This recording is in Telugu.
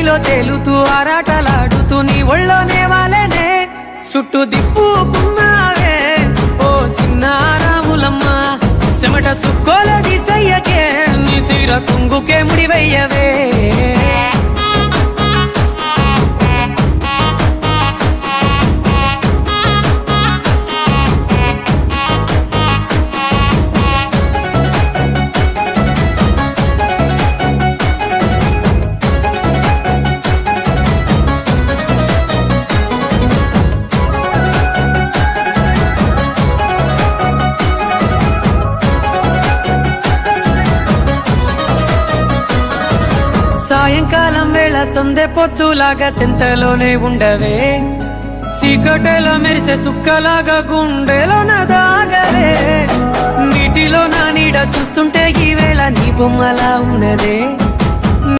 గాలిలో తేలుతూ ఆరాటలాడుతూ నీ ఒళ్ళోనే వాలేనే చుట్టూ దిప్పుకున్నావే ఓ సిన్నారాములమ్మ చెమట సుక్కోల దిశయ్యకే నీ సిర కుంగుకే ముడివయ్యవే సాయంకాలం వేళ సందె పొద్దులాగా చింతలోనే ఉండవే చీకటిలో మెరిసే సుక్కలాగా గుండెలోన దాగవే నీటిలో నా నీడ చూస్తుంటే ఈ వేళ నీ బొమ్మలా ఉన్నదే